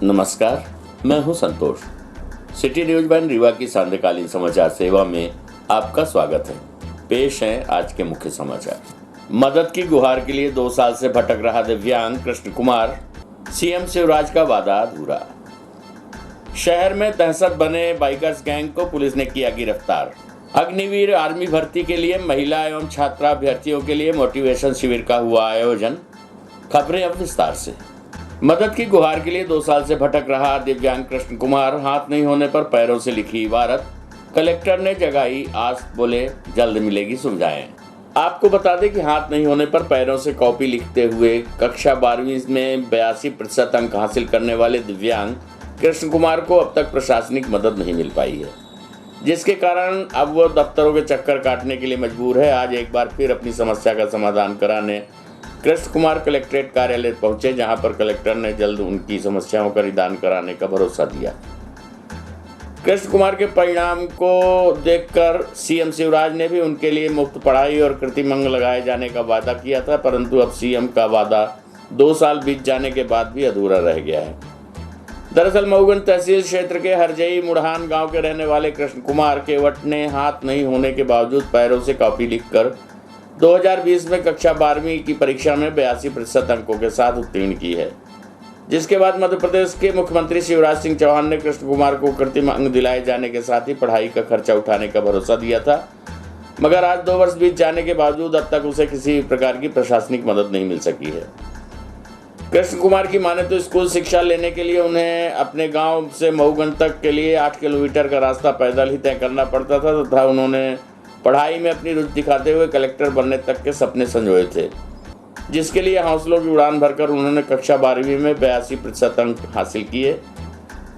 नमस्कार, मैं हूं संतोष। सिटी न्यूज वन रीवा की सांध्यकालीन समाचार सेवा में आपका स्वागत है। पेश हैं आज के मुख्य समाचार। मदद की गुहार के लिए 2 साल से भटक रहा दिव्यांग कृष्ण कुमार, सीएम शिवराज का वादा अधूरा। शहर में दहशत बने बाइकर्स गैंग को पुलिस ने किया गिरफ्तार। अग्निवीर आर्मी भर्ती के लिए महिला एवं छात्रा अभ्यर्थियों के लिए मोटिवेशन शिविर का हुआ आयोजन। खबरें अब विस्तार से। मदद की गुहार के लिए 2 साल से भटक रहा दिव्यांग कृष्ण कुमार, हाथ नहीं होने पर पैरों से लिखी इबारत। कलेक्टर ने जगाई आस, बोले जल्द मिलेगी सुविधाएं। आपको बता दें कि हाथ नहीं होने पर पैरों से कॉपी लिखते हुए कक्षा 12वीं में 82% अंक हासिल करने वाले दिव्यांग कृष्ण कुमार को अब तक प्रशासनिक मदद नहीं मिल पाई है, जिसके कारण अब वो दफ्तरों के चक्कर काटने के लिए मजबूर है। आज एक बार फिर अपनी समस्या का समाधान कराने कृष्ण कुमार कलेक्ट्रेट कार्यालय पहुंचे, जहां पर कलेक्टर ने जल्द उनकी समस्याओं का निदान कराने का भरोसा दिया। कृष्ण कुमार के परिणाम को देखकर सीएम शिवराज ने भी उनके लिए मुफ्त पढ़ाई और कृतिमंग लगाए जाने का वादा किया था, परंतु अब सीएम का वादा 2 साल बीत जाने के बाद भी अधूरा रह गया है। दरअसल मऊगंज तहसील क्षेत्र के हरजई मुढ़ान गांव के रहने वाले कृष्ण कुमार केवट ने हाथ नहीं होने के बावजूद पैरों से कॉपी लिखकर 2020 में कक्षा 12वीं की परीक्षा में 82% अंकों के साथ उत्तीर्ण की है, जिसके बाद मध्य प्रदेश के मुख्यमंत्री शिवराज सिंह चौहान ने कृष्ण कुमार को कृत्रिम अंग दिलाए जाने के साथ ही पढ़ाई का खर्चा उठाने का भरोसा दिया था। मगर आज 2 वर्ष बीत जाने के बावजूद अब तक उसे किसी प्रकार की प्रशासनिक मदद नहीं मिल सकी है। कृष्ण कुमार की माने तो स्कूल शिक्षा लेने के लिए उन्हें अपने गांव से मऊगंज तक के लिए 8 किलोमीटर का रास्ता पैदल ही तय करना पड़ता था तथा उन्होंने पढ़ाई में अपनी रुचि दिखाते हुए कलेक्टर बनने तक के सपने संजोए थे, जिसके लिए हौसलों की उड़ान भरकर उन्होंने कक्षा 12वीं में 82% अंक हासिल किए,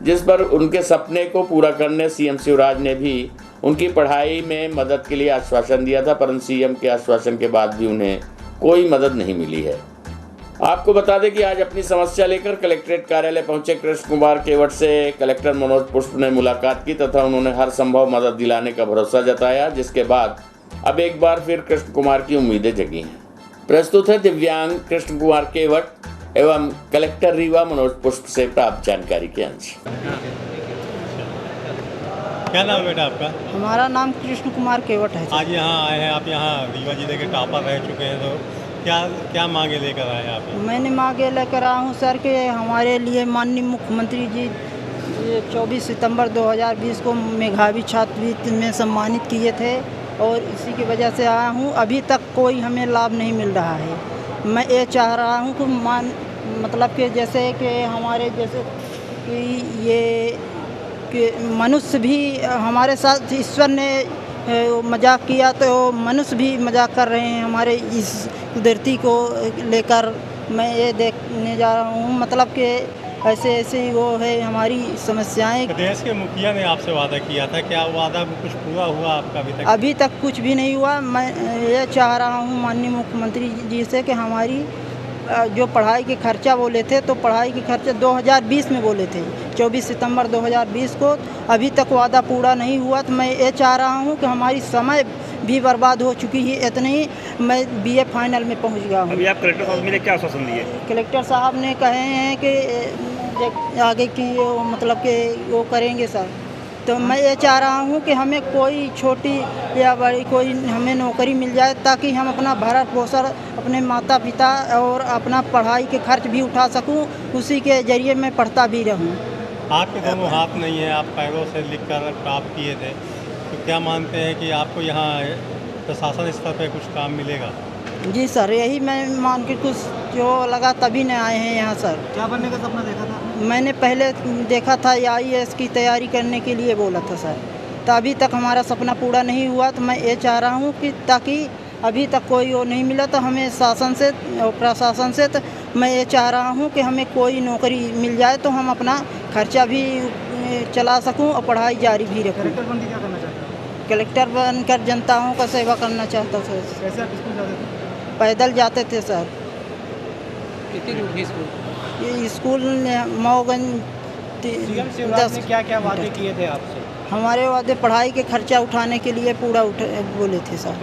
जिस पर उनके सपने को पूरा करने सीएम शिवराज ने भी उनकी पढ़ाई में मदद के लिए आश्वासन दिया था, परंतु सीएम के आश्वासन के बाद भी उन्हें कोई मदद नहीं मिली है। आपको बता दें कि आज अपनी समस्या लेकर कलेक्ट्रेट कार्यालय पहुंचे कृष्ण कुमार केवट से कलेक्टर मनोज पुष्प ने मुलाकात की तथा उन्होंने हर संभव मदद दिलाने का भरोसा जताया, जिसके बाद अब एक बार फिर कृष्ण कुमार की उम्मीदें जगी हैं। प्रस्तुत है दिव्यांग कृष्ण कुमार केवट एवं कलेक्टर रीवा मनोज पुष्प से प्राप्त जानकारी के अंश। क्या नाम बेटा आपका? हमारा नाम कृष्ण कुमार केवट है। आज यहाँ आए हैं आप, यहाँ रीवा जिले के टॉपर रह चुके हैं, तो क्या मांगे लेकर आए आप? मैंने मांगे लेकर आया हूँ सर कि हमारे लिए माननीय मुख्यमंत्री जी 24 सितंबर 2020 को मेधावी छात्रवृत्ति में सम्मानित किए थे और इसी की वजह से आया हूँ। अभी तक कोई हमें लाभ नहीं मिल रहा है। मैं ये चाह रहा हूँ कि मतलब कि जैसे कि हमारे जैसे कि ये कि मनुष्य भी हमारे साथ ईश्वर ने मजाक किया तो मनुष्य भी मजाक कर रहे हैं हमारे इस कुदरती को लेकर। मैं ये देखने जा रहा हूँ, मतलब कि ऐसे ही वो है हमारी समस्याएं। देश के मुखिया ने आपसे वादा किया था, क्या वादा कुछ पूरा हुआ आपका अभी तक? अभी तक कुछ भी नहीं हुआ। मैं ये चाह रहा हूँ माननीय मुख्यमंत्री जी से कि हमारी जो पढ़ाई के खर्चा बोले थे, तो पढ़ाई के खर्चे 2020 में बोले थे, 24 सितंबर 2020 को, अभी तक वादा पूरा नहीं हुआ। तो मैं ये चाह रहा हूँ कि हमारी समय भी बर्बाद हो चुकी है। इतने ही मैं बीए फाइनल में पहुँच गया हूँ। अभी आप कलेक्टर साहब मिले, क्या आश्वासन दिए? कलेक्टर साहब ने कहे हैं कि आगे की मतलब कि वो करेंगे सर। तो मैं ये चाह रहा हूँ कि हमें कोई छोटी या बड़ी कोई हमें नौकरी मिल जाए, ताकि हम अपना भरण पोषण अपने माता पिता और अपना पढ़ाई के खर्च भी उठा सकूँ, उसी के जरिए मैं पढ़ता भी रहूँ। आपके दोनों हाथ नहीं है, आप पैरों से लिखकर प्राप्त किए थे, तो क्या मानते हैं कि आपको यहाँ प्रशासन स्तर पर कुछ काम मिलेगा? जी सर, यही मैं मान के कुछ जो लगा तभी न आए हैं यहाँ सर। क्या बनने का सपना देखा था? मैंने पहले देखा था IAS की तैयारी करने के लिए बोला था सर, तो अभी तक हमारा सपना पूरा नहीं हुआ। तो मैं ये चाह रहा हूँ कि ताकि अभी तक कोई वो नहीं मिला, तो हमें शासन से और प्रशासन से, तो मैं ये चाह रहा हूँ कि हमें कोई नौकरी मिल जाए तो हम अपना खर्चा भी चला सकूँ और पढ़ाई जारी भी रखूँ। कलेक्टर बन के क्या करना चाहते हैं? कलेक्टर बनकर जनताओं का सेवा करना चाहता था। कैसे आप स्कूल जाते थे? पैदल जाते थे सर। कितनी दूर थी स्कूल? ये स्कूल मऊगंज। सीएम शिवराज ने क्या वादे किए थे आपसे? हमारे वादे पढ़ाई के खर्चा उठाने के लिए पूरा बोले थे सर।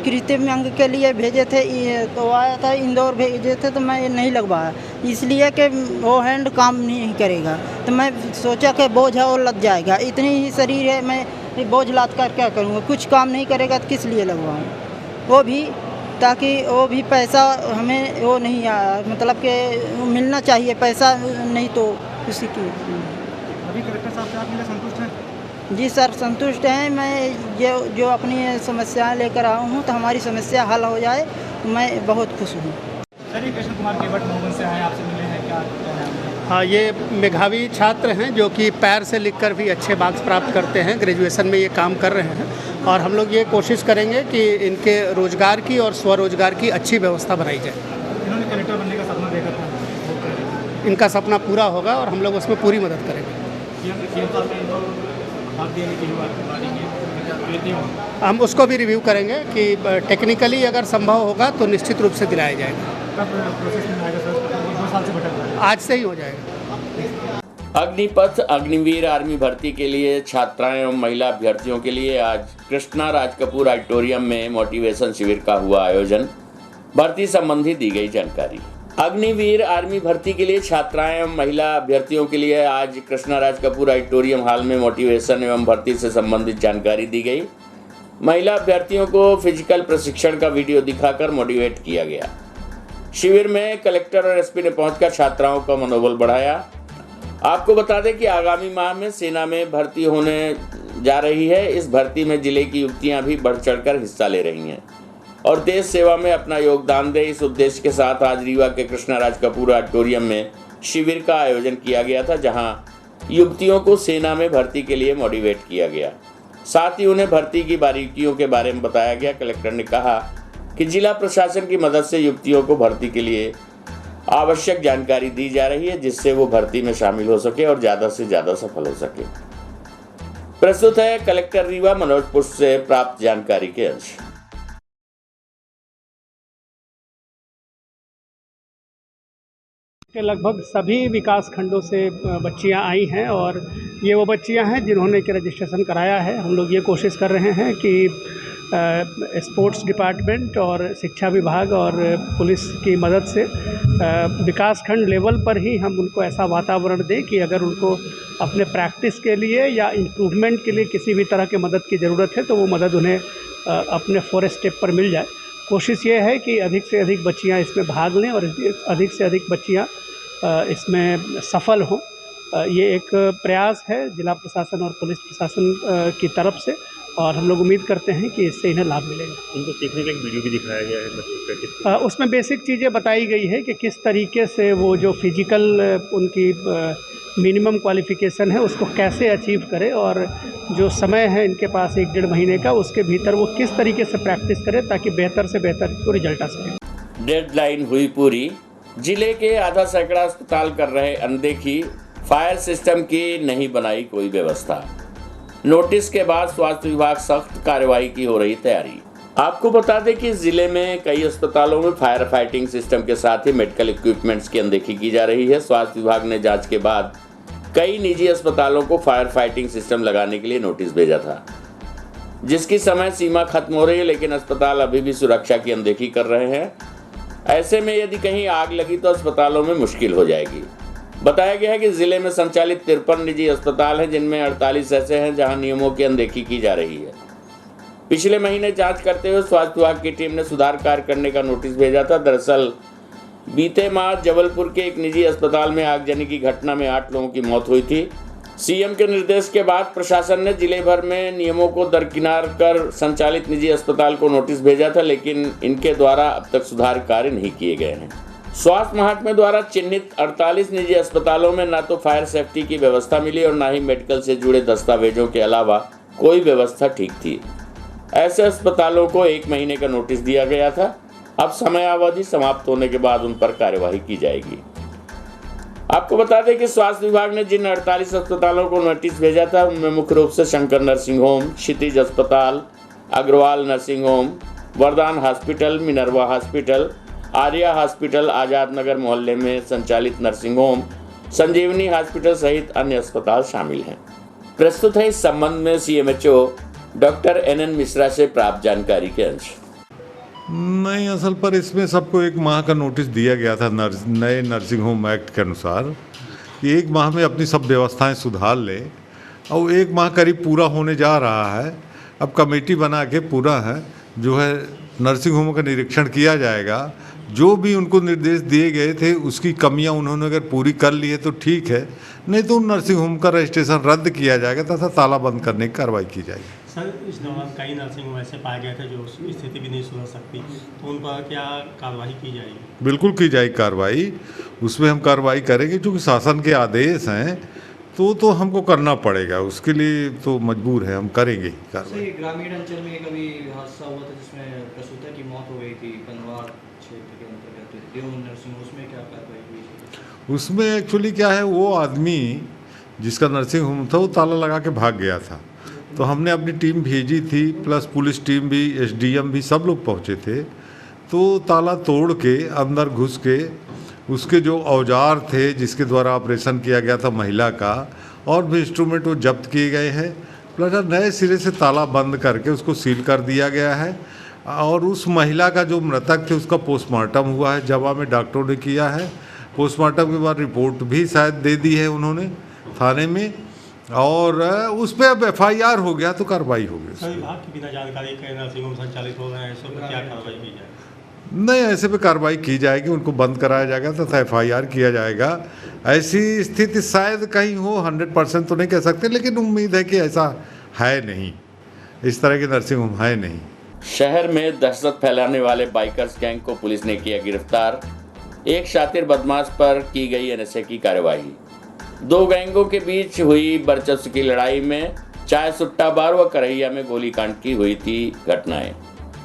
कृत्रिम अंग के लिए भेजे थे, तो आया था इंदौर भेजे थे, तो मैं नहीं लगवाया। इसलिए कि वो हैंड काम नहीं करेगा। तो मैं सोचा कि बोझ है वो लग जाएगा, इतनी ही शरीर है, मैं ये बोझ लाद कर क्या करूँगा, कुछ काम नहीं करेगा तो किस लिए लगवाऊँ। वो भी ताकि वो भी पैसा हमें वो नहीं मतलब कि मिलना चाहिए, पैसा नहीं तो किसी की। अभी कलेक्टर साहब से आप मिले, संतुष्ट हैं? जी सर, संतुष्ट हैं। मैं जो अपनी समस्याएं लेकर आया हूँ तो हमारी समस्या हल हो जाए तो मैं बहुत खुश हूँ। सर, ये कृष्ण कुमार केवट मोहन से आए, आपसे मिले हैं, क्या कहना है आपका? हाँ, ये मेधावी छात्र हैं जो कि पैर से लिखकर भी अच्छे मार्क्स प्राप्त करते हैं। ग्रेजुएशन में ये काम कर रहे हैं और हम लोग ये कोशिश करेंगे कि इनके रोजगार की और स्वरोजगार की अच्छी व्यवस्था बनाई जाए। इन्होंने कलेक्टर बनने का सपना देखा था, वो कर रहे हैं। इनका सपना पूरा होगा और हम लोग उसमें पूरी मदद करेंगे। सीएम साहब ने इनको भाग देने की बारी की, हम उसको भी रिव्यू करेंगे कि टेक्निकली अगर संभव होगा तो निश्चित रूप से दिलाया जाएगा। कब प्रोसेस में आएगा सर? 2 साल से भटक रहा है। आज से ही हो जाएगा। अग्निपथ अग्निवीर आर्मी भर्ती के लिए छात्राएं एवं महिला अभ्यर्थियों के लिए आज कृष्णा राज कपूर ऑडिटोरियम में मोटिवेशन शिविर का हुआ आयोजन। भर्ती संबंधी दी गई जानकारी। अग्निवीर आर्मी भर्ती के लिए छात्राएं एवं महिला अभ्यर्थियों के लिए आज कृष्णा राज कपूर ऑडिटोरियम हॉल में मोटिवेशन एवं भर्ती से संबंधित जानकारी दी गई। महिला अभ्यर्थियों को फिजिकल प्रशिक्षण का वीडियो दिखाकर मोटिवेट किया गया। शिविर में कलेक्टर और एसपी ने पहुंचकर छात्राओं का मनोबल बढ़ाया। आपको बता दें कि आगामी माह में सेना में भर्ती होने जा रही है। इस भर्ती में जिले की युवतियां भी बढ़ चढ़कर हिस्सा ले रही हैं और देश सेवा में अपना योगदान दे, इस उद्देश्य के साथ आज रीवा के कृष्णा राज कपूर ऑडिटोरियम में शिविर का आयोजन किया गया था, जहां युवतियों को सेना में भर्ती के लिए मोटिवेट किया गया। साथ ही उन्हें भर्ती की बारीकियों के बारे में बताया गया। कलेक्टर ने कहा कि जिला प्रशासन की मदद से युवतियों को भर्ती के लिए आवश्यक जानकारी दी जा रही है, जिससे वो भर्ती में शामिल हो सके और ज़्यादा से ज़्यादा सफल हो सके। प्रस्तुत है कलेक्टर रीवा मनोज पुष्प से प्राप्त जानकारी के अंश। के लगभग सभी विकास खंडों से बच्चियां आई हैं और ये वो बच्चियां हैं जिन्होंने कि रजिस्ट्रेशन कराया है। हम लोग ये कोशिश कर रहे हैं कि स्पोर्ट्स डिपार्टमेंट और शिक्षा विभाग और पुलिस की मदद से विकास खंड लेवल पर ही हम उनको ऐसा वातावरण दें कि अगर उनको अपने प्रैक्टिस के लिए या इम्प्रूवमेंट के लिए किसी भी तरह की मदद की ज़रूरत है तो वो मदद उन्हें अपने फॉरेस्ट स्टेप पर मिल जाए। कोशिश ये है कि अधिक से अधिक बच्चियां इसमें भाग लें और अधिक से अधिक बच्चियां इसमें सफल हों। ये एक प्रयास है जिला प्रशासन और पुलिस प्रशासन की तरफ से और हम लोग उम्मीद करते हैं कि इससे इन्हें लाभ मिलेगा। उनको सीखने का एक वीडियो भी दिखाया गया है, बच्चे प्रैक्टिस। उसमें बेसिक चीज़ें बताई गई है कि किस तरीके से वो जो फिजिकल उनकी मिनिमम क्वालिफ़िकेशन है उसको कैसे अचीव करें और जो समय है इनके पास 1-1.5 महीने का, उसके भीतर वो किस तरीके से प्रैक्टिस करें ताकि बेहतर से बेहतर इनको रिजल्ट आ सके। डेडलाइन हुई पूरी। जिले के आधा सैकड़ा अस्पताल कर रहे अनदेखी। फायर सिस्टम की नहीं बनाई कोई व्यवस्था। नोटिस के बाद स्वास्थ्य विभाग सख्त कार्रवाई की हो रही तैयारी। आपको बता दें कि जिले में कई अस्पतालों में फायर फाइटिंग सिस्टम के साथ ही मेडिकल इक्विपमेंट्स की अनदेखी की जा रही है। स्वास्थ्य विभाग ने जांच के बाद कई निजी अस्पतालों को फायर फाइटिंग सिस्टम लगाने के लिए नोटिस भेजा था, जिसकी समय सीमा खत्म हो रही है, लेकिन अस्पताल अभी भी सुरक्षा की अनदेखी कर रहे हैं। ऐसे में यदि कहीं आग लगी तो अस्पतालों में मुश्किल हो जाएगी। बताया गया है कि जिले में संचालित 53 निजी अस्पताल हैं, जिनमें 48 ऐसे हैं जहां नियमों की अनदेखी की जा रही है। पिछले महीने जांच करते हुए स्वास्थ्य विभाग की टीम ने सुधार कार्य करने का नोटिस भेजा था। दरअसल बीते माह जबलपुर के एक निजी अस्पताल में आगजनी की घटना में 8 लोगों की मौत हुई थी। सीएम के निर्देश के बाद प्रशासन ने जिले भर में नियमों को दरकिनार कर संचालित निजी अस्पताल को नोटिस भेजा था, लेकिन इनके द्वारा अब तक सुधार कार्य नहीं किए गए हैं। स्वास्थ्य महकमे द्वारा चिन्हित 48 निजी अस्पतालों में न तो फायर सेफ्टी की व्यवस्था मिली और न ही मेडिकल से जुड़े दस्तावेजों के अलावा कोई व्यवस्था ठीक थी। ऐसे अस्पतालों को 1 महीने का नोटिस दिया गया था। अब समयावधि समाप्त होने के बाद उन पर कार्यवाही की जाएगी। आपको बता दें कि स्वास्थ्य विभाग ने जिन 48 अस्पतालों को नोटिस भेजा था उनमें मुख्य रूप से शंकर नर्सिंग होम, क्षितिज अस्पताल, Agarwal nursing home, Vardan hospital, Minerva hospital, Arya hospital, Azad Nagar मोहल्ले में संचालित नर्सिंग होम, संजीवनी हॉस्पिटल सहित अन्य अस्पताल शामिल हैं। प्रस्तुत है इस संबंध में सीएमएचओ डॉक्टर NN मिश्रा से प्राप्त जानकारी के अंश। नहीं, असल पर इसमें सबको 1 माह का नोटिस दिया गया था नए नर्सिंग होम एक्ट के अनुसार कि 1 माह में अपनी सब व्यवस्थाएं सुधार ले, और 1 माह करीब पूरा होने जा रहा है। अब कमेटी बना के पूरा है जो है नर्सिंग होम का निरीक्षण किया जाएगा। जो भी उनको निर्देश दिए गए थे उसकी कमियां उन्होंने अगर पूरी कर ली है तो ठीक है, नहीं तो उन नर्सिंग होम का रजिस्ट्रेशन रद्द किया जाएगा तथा ताला बंद करने की कार्रवाई की जाएगी। सर, इस दौरान कई नर्सिंग होम ऐसे पाए गए थे जो स्थिति भी नहीं सुधर सकती, तो उन पर क्या कार्रवाई की जाएगी? बिल्कुल की जाएगी कार्रवाई, उसमें हम कार्रवाई करेंगे क्योंकि शासन के आदेश हैं तो हमको करना पड़ेगा, उसके लिए तो मजबूर है, हम करेंगे कार्रवाई। ग्रामीण अंचल में कभी हादसा हुआ था जिसमें प्रसूता की मौत हो गई थी बनवाड़ क्षेत्र के अंतर्गत देव नर्सिंग, उसमें क्या कार्रवाई हुई? उसमें एक्चुअली क्या है, वो आदमी जिसका नर्सिंग होम था वो ताला लगा के भाग गया था, तो हमने अपनी टीम भेजी थी, प्लस पुलिस टीम भी, एसडीएम भी, सब लोग पहुँचे थे। तो ताला तोड़ के अंदर घुस के उसके जो औजार थे जिसके द्वारा ऑपरेशन किया गया था महिला का, और भी इंस्ट्रूमेंट वो जब्त किए गए हैं, प्लस नए सिरे से ताला बंद करके उसको सील कर दिया गया है। और उस महिला का जो मृतक थे उसका पोस्टमार्टम हुआ है, जवा में डॉक्टरों ने किया है। पोस्टमार्टम के बाद रिपोर्ट भी शायद दे दी है उन्होंने थाने में, और उस पर अब FIR हो गया तो कार्रवाई होगी। सर, विभाग की बिना जानकारी के नर्सिंग होम संचालित हो रहे हैं, ऐसे पर क्या कार्रवाई की जाए? नहीं, ऐसे पे कार्रवाई की जाएगी, उनको बंद कराया जाएगा तथा FIR किया जाएगा। ऐसी स्थिति शायद कहीं हो, 100% तो नहीं कह सकते, लेकिन उम्मीद है कि ऐसा है नहीं, इस तरह के नर्सिंग होम है नहीं। शहर में दहशत फैलाने वाले बाइकर्स गैंग को पुलिस ने किया गिरफ्तार। एक शातिर बदमाश पर की गई NSA की कार्यवाही। 2 गैंगों के बीच हुई वर्चस्व की लड़ाई में चाय सुट्टा बार व करैया में गोलीकांड की हुई थी घटनाएं।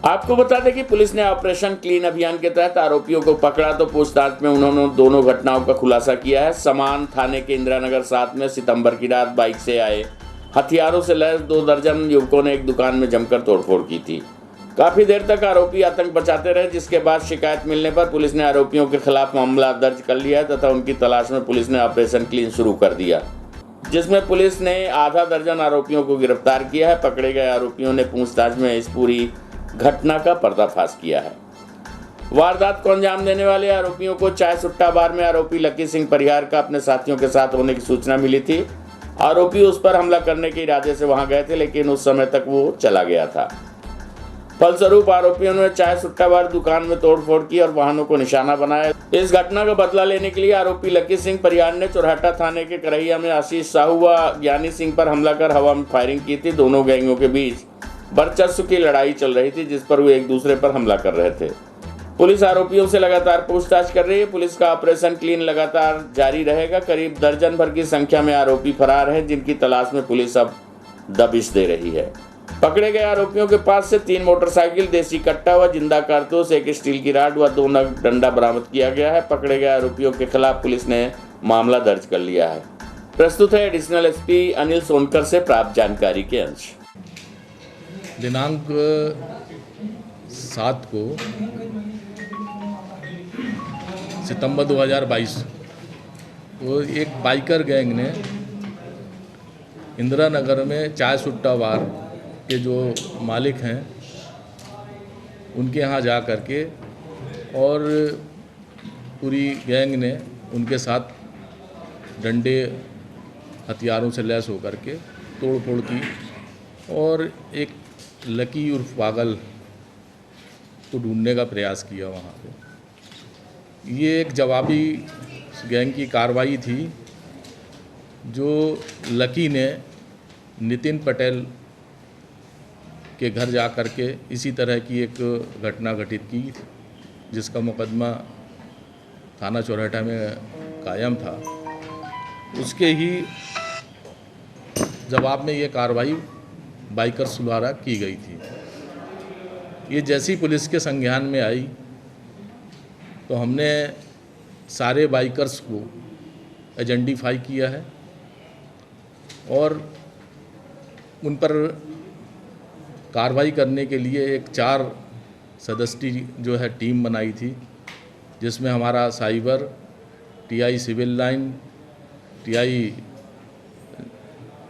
आपको बता दें कि पुलिस ने ऑपरेशन क्लीन अभियान के तहत आरोपियों को पकड़ा, तो पूछताछ में उन्होंने दोनों घटनाओं का खुलासा किया है। समान थाने के इंदिरानगर 7 में सितंबर की रात बाइक से आए हथियारों से लैस 2 दर्जन युवकों ने एक दुकान में जमकर तोड़फोड़ की थी। काफी देर तक आरोपी आतंक बचाते रहे, जिसके बाद शिकायत मिलने पर पुलिस ने आरोपियों के खिलाफ मामला दर्ज कर लिया तथा उनकी तलाश में पुलिस ने ऑपरेशन क्लीन शुरू कर दिया, जिसमें पुलिस ने आधा दर्जन आरोपियों को गिरफ्तार किया है। पकड़े गए आरोपियों ने पूछताछ में इस पूरी घटना का पर्दाफाश किया है। वारदात को अंजाम देने वाले आरोपियों को चाय सुट्टा बार में आरोपी लकी सिंह परिहार का अपने साथियों के साथ होने की सूचना मिली थी। आरोपी उस पर हमला करने के इरादे से वहां गए थे, लेकिन उस समय तक वो चला गया था। फलस्वरूप आरोपियों ने चाय सुट्टा बार दुकान में तोड़फोड़ की और वाहनों को निशाना बनाया। इस घटना का बदला लेने के लिए आरोपी लकी सिंह परिहार ने चौराहा थाने के करैया में आशीष साहू व ज्ञानी सिंह पर हमला कर हवा में फायरिंग की थी। दोनों गैंगों के बीच वर्चस्व की लड़ाई चल रही थी, जिस पर वो एक दूसरे पर हमला कर रहे थे। पुलिस आरोपियों से लगातार पूछताछ कर रही है। पुलिस का ऑपरेशन क्लीन लगातार जारी रहेगा। करीब दर्जन भर की संख्या में आरोपी फरार हैं, जिनकी तलाश में पुलिस अब दबिश दे रही है। पकड़े गए आरोपियों के पास से 3 मोटरसाइकिल, देसी कट्टा व जिंदा कारतूस, 1 स्टील की राड व 2 नग डंडा बरामद किया गया है। पकड़े गए आरोपियों के खिलाफ पुलिस ने मामला दर्ज कर लिया है। प्रस्तुत है एडिशनल SP अनिल सोनकर से प्राप्त जानकारी के अंश। दिनांक 7 को सितंबर 2022 को एक बाइकर गैंग ने इंदिरा नगर में चाय सुट्टा बार के जो मालिक हैं उनके यहाँ जा कर के, और पूरी गैंग ने उनके साथ डंडे हथियारों से लैस होकर के तोड़फोड़ की और एक लकी उर्फ पागल को ढूंढने का प्रयास किया वहाँ पे। ये एक जवाबी गैंग की कार्रवाई थी जो लकी ने नितिन पटेल के घर जा कर के इसी तरह की एक घटना घटित की, जिसका मुकदमा थाना चौराहा में कायम था। उसके ही जवाब में ये कार्रवाई बाइकर्स द्वारा की गई थी। ये जैसी पुलिस के संज्ञान में आई तो हमने सारे बाइकर्स को आइडेंटिफाई किया है और उन पर कार्रवाई करने के लिए एक 4 सदस्यीय जो है टीम बनाई थी, जिसमें हमारा cyber, TI civil line, TI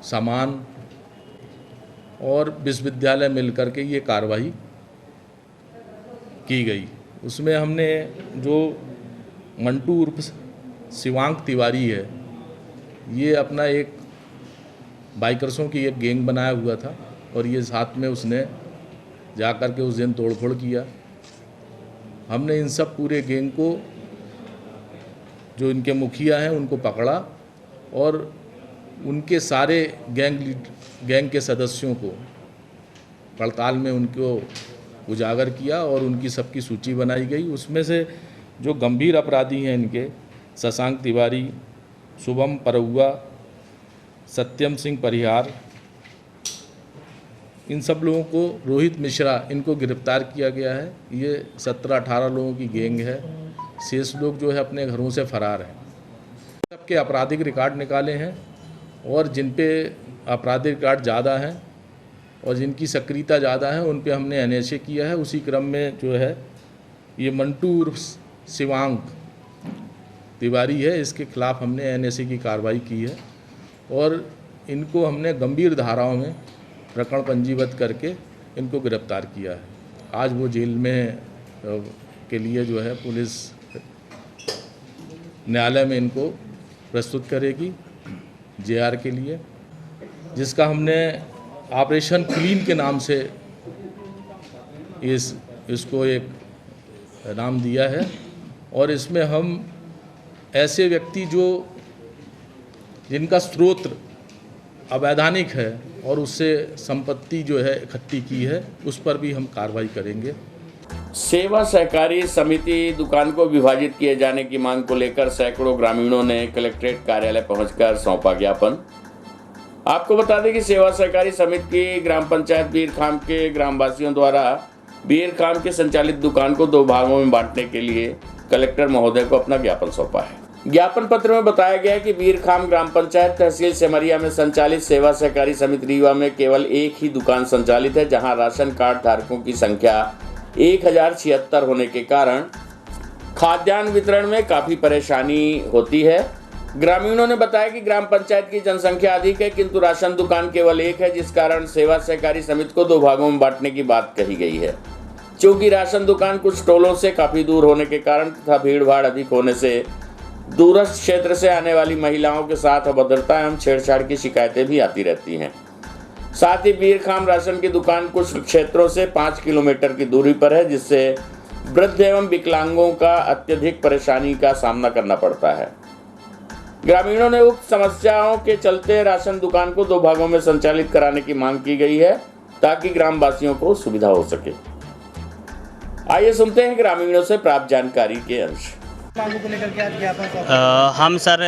सामान और विश्वविद्यालय मिलकर के ये कार्रवाई की गई। उसमें हमने जो मंटू उर्फ शिवांक तिवारी है, ये अपना एक बाइकर्सों की एक गैंग बनाया हुआ था और ये साथ में उसने जा कर के उस दिन तोड़फोड़ किया। हमने इन सब पूरे गैंग को, जो इनके मुखिया हैं, उनको पकड़ा और उनके सारे गैंग के सदस्यों को पड़ताल में उनको उजागर किया और उनकी सबकी सूची बनाई गई। उसमें से जो गंभीर अपराधी हैं इनके, शशांक तिवारी, शुभम परहुआ, सत्यम सिंह परिहार, इन सब लोगों को, रोहित मिश्रा, इनको गिरफ्तार किया गया है। ये 17-18 लोगों की गैंग है। शेष लोग जो है अपने घरों से फरार हैं। सबके आपराधिक रिकॉर्ड निकाले हैं और जिन पे आपराधिक रिकॉर्ड ज़्यादा हैं और जिनकी सक्रियता ज़्यादा है उन पे हमने NSA किया है। उसी क्रम में जो है ये मंटू उर्फ शिवांक तिवारी है, इसके खिलाफ हमने NSA की कार्रवाई की है और इनको हमने गंभीर धाराओं में प्रकरण पंजीबद्ध करके इनको गिरफ्तार किया है। आज वो जेल में के लिए जो है पुलिस न्यायालय में इनको प्रस्तुत करेगी JR के लिए, जिसका हमने ऑपरेशन क्लीन के नाम से इसको एक नाम दिया है। और इसमें हम ऐसे व्यक्ति जो जिनका स्रोत अवैधानिक है और उससे संपत्ति जो है इकट्ठी की है, उस पर भी हम कार्रवाई करेंगे। सेवा सहकारी समिति दुकान को विभाजित किए जाने की मांग को लेकर सैकड़ों ग्रामीणों ने कलेक्ट्रेट कार्यालय पहुंचकर सौंपा ज्ञापन। आपको बता दें कि सेवा सहकारी समिति की ग्राम पंचायत बीरखाम के ग्रामवासियों द्वारा बीरखाम के संचालित दुकान को 2 भागों में बांटने के लिए कलेक्टर महोदय को अपना ज्ञापन सौंपा है। ज्ञापन पत्र में बताया गया है कि बीरखाम ग्राम पंचायत तहसील सेमरिया में संचालित सेवा सहकारी समिति रीवा में केवल एक ही दुकान संचालित है, जहां राशन कार्ड धारकों की संख्या 1076 होने के कारण खाद्यान्न वितरण में काफी परेशानी होती है। ग्रामीणों ने बताया कि ग्राम पंचायत की जनसंख्या अधिक है किंतु राशन दुकान केवल एक है, जिस कारण सेवा सहकारी समिति को 2 भागों में बांटने की बात कही गई है। चूंकि राशन दुकान कुछ टोलों से काफी दूर होने के कारण तथा भीड़ भाड़ अधिक होने से दूरस्थ क्षेत्र से आने वाली महिलाओं के साथ अभद्रता एवं छेड़छाड़ की शिकायतें भी आती रहती हैं। साथ ही बीरखाम राशन की दुकान कुछ क्षेत्रों से 5 किलोमीटर की दूरी पर है, जिससे वृद्ध एवं विकलांगों का अत्यधिक परेशानी का सामना करना पड़ता है। ग्रामीणों ने उक्त समस्याओं के चलते राशन दुकान को 2 भागों में संचालित कराने की मांग की गई है ताकि ग्रामवासियों को सुविधा हो सके। आइए सुनते हैं ग्रामीणों से प्राप्त जानकारी के अंश। हम सर,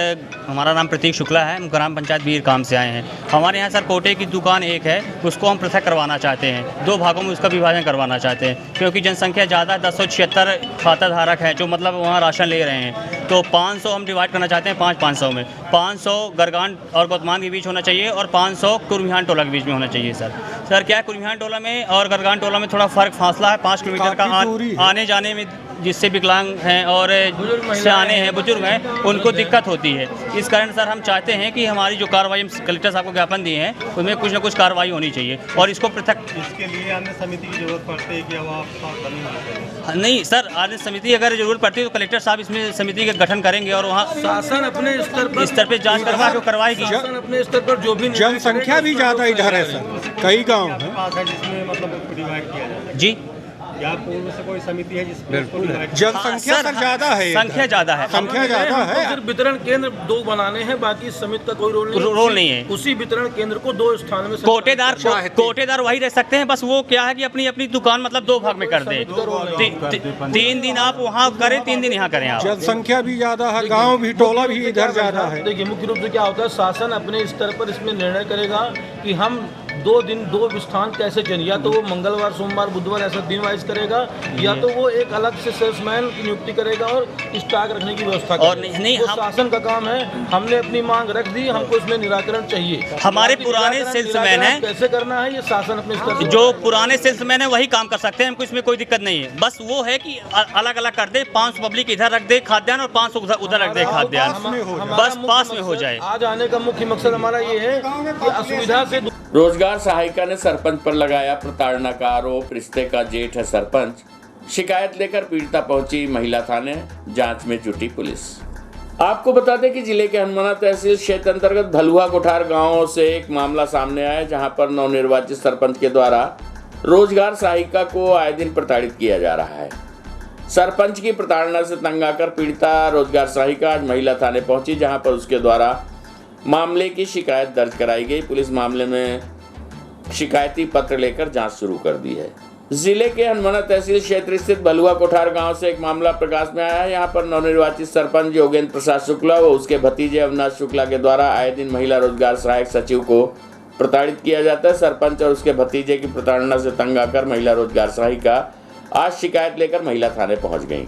हमारा नाम प्रतीक शुक्ला है, हम ग्राम पंचायत बीरखाम से आए हैं। हमारे यहाँ सर कोटे की दुकान एक है, उसको हम पृथक करवाना चाहते हैं, 2 भागों में उसका विभाजन करवाना चाहते हैं क्योंकि जनसंख्या ज़्यादा 1076 खाता धारक है जो मतलब वहाँ राशन ले रहे हैं। तो 500 हम डिवाइड करना चाहते हैं 500 में। 500 गरगान और गोतमान के बीच होना चाहिए और 500 कुर्मिहान टोला के बीच में होना चाहिए। सर क्या है, कुर्मिहान टोला में और गरगान टोला में थोड़ा फ़र्क फासला है 5 किलोमीटर का आने जाने में, जिससे विकलांग हैं और सियाने हैं, बुजुर्ग हैं, उनको दिक्कत होती है। इस कारण सर हम चाहते हैं कि हमारी जो कार्रवाई हम कलेक्टर साहब को ज्ञापन दिए हैं उसमें कुछ ना कुछ कार्रवाई होनी चाहिए और इसको पृथक। इसके लिए अन्य समिति की जरूरत पड़ती है कि अब आप नहीं सर, अन्य समिति अगर जरूरत पड़ती है तो कलेक्टर साहब इसमें समिति का गठन करेंगे और वहाँ शासन अपने स्तर पर जाँच करवाएगी। शासन अपने स्तर पर जो भी जनसंख्या भी ज़्यादा इधर है सर, कई गाँव है जिसमें मतलब डिवाइड किया जाए जी। या पूर्व से कोई समिति है जिसमें जनसंख्या सर ज़्यादा है, संख्या ज़्यादा है। सिर्फ वितरण केंद्र 2 बनाने हैं, बाकी समिति का कोई रोल नहीं है। उसी वितरण केंद्र को 2 स्थान में कोटेदार वही रह सकते हैं, बस वो क्या है कि अपनी अपनी दुकान मतलब 2 भाग में कर दे। 3 दिन आप वहाँ करें, 3 दिन यहाँ करें। आप जनसंख्या भी ज़्यादा है, गाँव भी टोला भी इधर ज़्यादा है। देखिए मुख्य रूप से क्या होता है, शासन अपने स्तर पर इसमें निर्णय करेगा कि हम 2 दिन 2 स्थान कैसे चुने, या तो वो मंगलवार सोमवार बुधवार ऐसा दिन वाइज करेगा या तो वो एक अलग से सेल्समैन की नियुक्ति करेगा और स्टॉक रखने की व्यवस्था करेगा। और नहीं वो शासन का काम है। हमने अपनी मांग रख दी, हमको इसमें निराकरण चाहिए। हमारे पुराने सेल्समैन हैं, कैसे करना है ये शासन अपने स्तर पर, जो पुराने सेल्समैन है वही काम कर सकते हैं, हमको इसमें कोई दिक्कत नहीं है। बस वो है कि अलग अलग कर दे, 500 पब्लिक इधर रख दे खाद्यान्न और 500 उधर रख दे खाद्यान्न, बस पास में हो जाए। आज आने का मुख्य मकसद हमारा ये है कि असुविधा से। रोजगार सहायिका ने सरपंच पर लगाया प्रताड़ना का आरोप। रिश्ते का जेठ है सरपंच, शिकायत लेकर पीड़िता पहुंची महिला थाने, जांच में जुटी पुलिस। आपको बता दें कि जिले के हनुमाना तहसील क्षेत्र अंतर्गत भलुआ कोठार गांव से एक मामला सामने आया, जहां पर नवनिर्वाचित सरपंच के द्वारा रोजगार सहायिका को आए दिन प्रताड़ित किया जा रहा है। सरपंच की प्रताड़ना से तंग आकर पीड़िता रोजगार सहायिका आज महिला थाने पहुंची, जहां पर उसके द्वारा मामले की शिकायत दर्ज कराई गई। पुलिस मामले में शिकायती पत्र लेकर जांच शुरू कर दी है। जिले के हनुमाना तहसील क्षेत्र स्थित भलुआ कोठार गांव से एक मामला प्रकाश में आया है। यहां पर नवनिर्वाचित सरपंच योगेंद्र प्रसाद शुक्ला व उसके भतीजे अविनाश शुक्ला के द्वारा आए दिन महिला रोजगार सहायक सचिव को प्रताड़ित किया जाता है। सरपंच और उसके भतीजे की प्रताड़ना से तंग आकर महिला रोजगार सहायिका आज शिकायत लेकर महिला थाने पहुंच गई,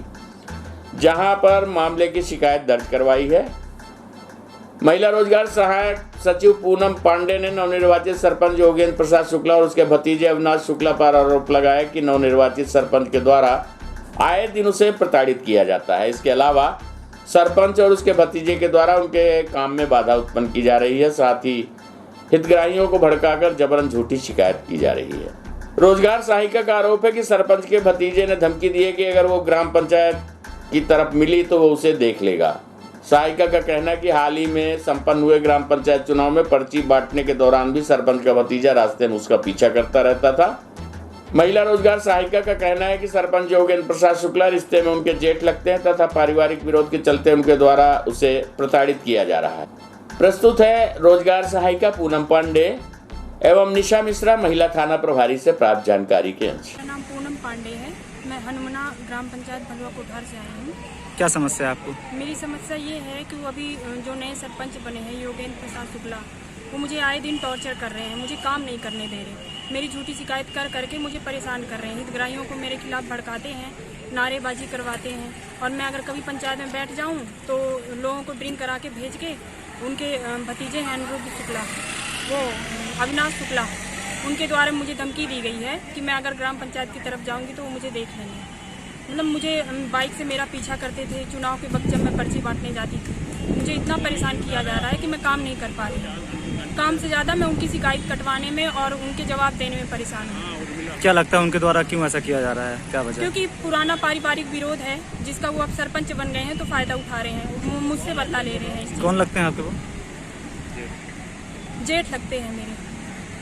जहां पर मामले की शिकायत दर्ज करवाई है। महिला रोजगार सहायक सचिव पूनम पांडे ने नवनिर्वाचित सरपंच योगेंद्र प्रसाद शुक्ला और उसके भतीजे अविनाश शुक्ला पर आरोप लगाया कि नवनिर्वाचित सरपंच के द्वारा आए दिन उसे प्रताड़ित किया जाता है। इसके अलावा सरपंच और उसके भतीजे के द्वारा उनके काम में बाधा उत्पन्न की जा रही है। साथ ही हितग्राहियों को भड़काकर जबरन झूठी शिकायत की जा रही है। रोजगार सहायिका का आरोप है कि सरपंच के भतीजे ने धमकी दी है कि अगर वो ग्राम पंचायत की तरफ मिली तो वो उसे देख लेगा। सहायिका का कहना है कि हाल ही में संपन्न हुए ग्राम पंचायत चुनाव में पर्ची बांटने के दौरान भी सरपंच का भतीजा रास्ते में उसका पीछा करता रहता था। महिला रोजगार सहायिका का कहना है कि सरपंच योगेंद्र प्रसाद शुक्ला रिश्ते में उनके जेठ लगते हैं तथा पारिवारिक विरोध के चलते उनके द्वारा उसे प्रताड़ित किया जा रहा है। प्रस्तुत है रोजगार सहायिका पूनम पांडे एवं निशा मिश्रा, महिला थाना प्रभारी से प्राप्त जानकारी के अंश। मेरा नाम पूनम पांडे है। मैं हनुमाना ग्राम पंचायत भलुआ कोठार से आई हूँ। क्या समस्या है आपको? मेरी समस्या ये है कि वो अभी जो नए सरपंच बने हैं योगेंद्र प्रसाद शुक्ला, वो मुझे आए दिन टॉर्चर कर रहे हैं, मुझे काम नहीं करने दे रहे। मेरी झूठी शिकायत कर करके मुझे परेशान कर रहे हैं। हितग्राहियों को मेरे खिलाफ भड़काते हैं, नारेबाजी करवाते हैं और मैं अगर कभी पंचायत में बैठ जाऊँ तो लोगों को ड्रिंक करा के भेज के उनके भतीजे हैं अनिरुद्ध शुक्ला, वो अविनाश शुक्ला, उनके द्वारा मुझे धमकी दी गई है कि मैं अगर ग्राम पंचायत की तरफ जाऊंगी तो वो मुझे देख लेंगे। मतलब मुझे बाइक से मेरा पीछा करते थे। चुनाव के वक्त जब मैं पर्ची बांटने जाती थी मुझे इतना परेशान किया जा रहा है कि मैं काम नहीं कर पा रही। काम से ज़्यादा मैं उनकी शिकायत कटवाने में और उनके जवाब देने में परेशान हूँ। क्या लगता है उनके द्वारा क्यों ऐसा किया जा रहा है, क्या वजह? क्योंकि पुराना पारिवारिक विरोध है जिसका वो अब सरपंच बन गए हैं तो फ़ायदा उठा रहे हैं, मुझसे बदला ले रहे हैं। कौन लगते हैं आपके वो? जेठ लगते हैं मेरे।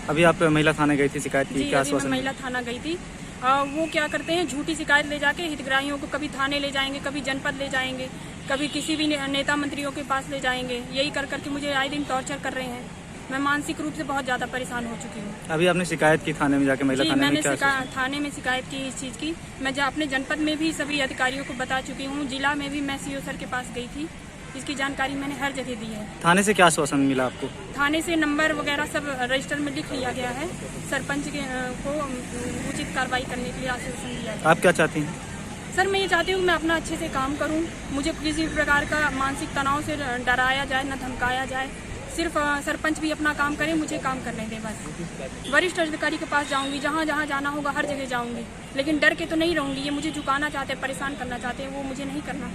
अभी आप महिला थाने गई थी, शिकायत की? क्या मैं महिला थाना गई थी। वो क्या करते हैं, झूठी शिकायत ले जाके हितग्राहियों को कभी थाने ले जाएंगे, कभी जनपद ले जाएंगे, कभी किसी भी नेता मंत्रियों के पास ले जाएंगे। यही कर करके मुझे आए दिन टॉर्चर कर रहे हैं। मैं मानसिक रूप से बहुत ज़्यादा परेशान हो चुकी हूँ। अभी आपने शिकायत की थाने में जाके? महिला थाने मैंने थाने में शिकायत की इस चीज़ की। मैं अपने जनपद में भी सभी अधिकारियों को बता चुकी हूँ। जिला में भी मैं सीओ सर के पास गई थी, इसकी जानकारी मैंने हर जगह दी है। थाने से क्या आश्वासन मिला आपको? थाने से नंबर वगैरह सब रजिस्टर में लिख लिया गया है। सरपंच को उचित कार्रवाई करने के लिए आश्वासन दिया गया। आप क्या चाहती हैं? सर मैं ये चाहती हूँ मैं अपना अच्छे से काम करूँ, मुझे किसी भी प्रकार का मानसिक तनाव से डराया जाए, न धमकाया जाए। सिर्फ सरपंच भी अपना काम करे, मुझे काम करने दे बस। वरिष्ठ अधिकारी के पास जाऊँगी, जहाँ जहाँ जाना होगा हर जगह जाऊँगी, लेकिन डर के तो नहीं रहूँगी। ये मुझे झुकाना चाहते हैं, परेशान करना चाहते हैं, वो मुझे नहीं करना।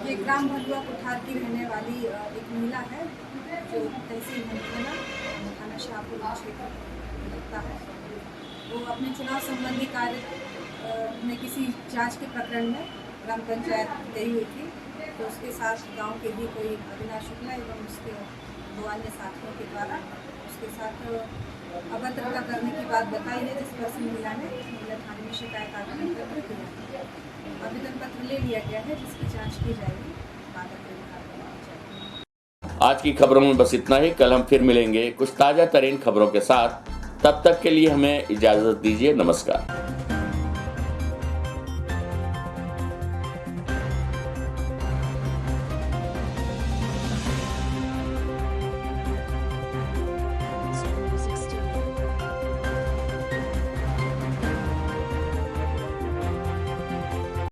ये ग्राम भलुआ कोठार की रहने वाली एक महिला है जो तहसील हनुमाना थाना शाहपुर क्षेत्र लगता है। वो अपने चुनाव संबंधी कार्य में किसी जांच के प्रकरण में ग्राम पंचायत गई हुई थी, तो उसके साथ गांव के ही कोई अविनाश शुक्ला एवं उसके दो अन्य साथियों के द्वारा उसके साथ अभद्रता करने की बात बताई है, जिस पर महिला ने महिला थाने में शिकायत आवेदन पत्र दिया। आवेदन पत्र ले लिया गया है, जिसकी जांच की जाएगी। आज की खबरों में बस इतना ही। कल हम फिर मिलेंगे कुछ ताज़ा तरीन खबरों के साथ। तब तक के लिए हमें इजाज़त दीजिए। नमस्कार।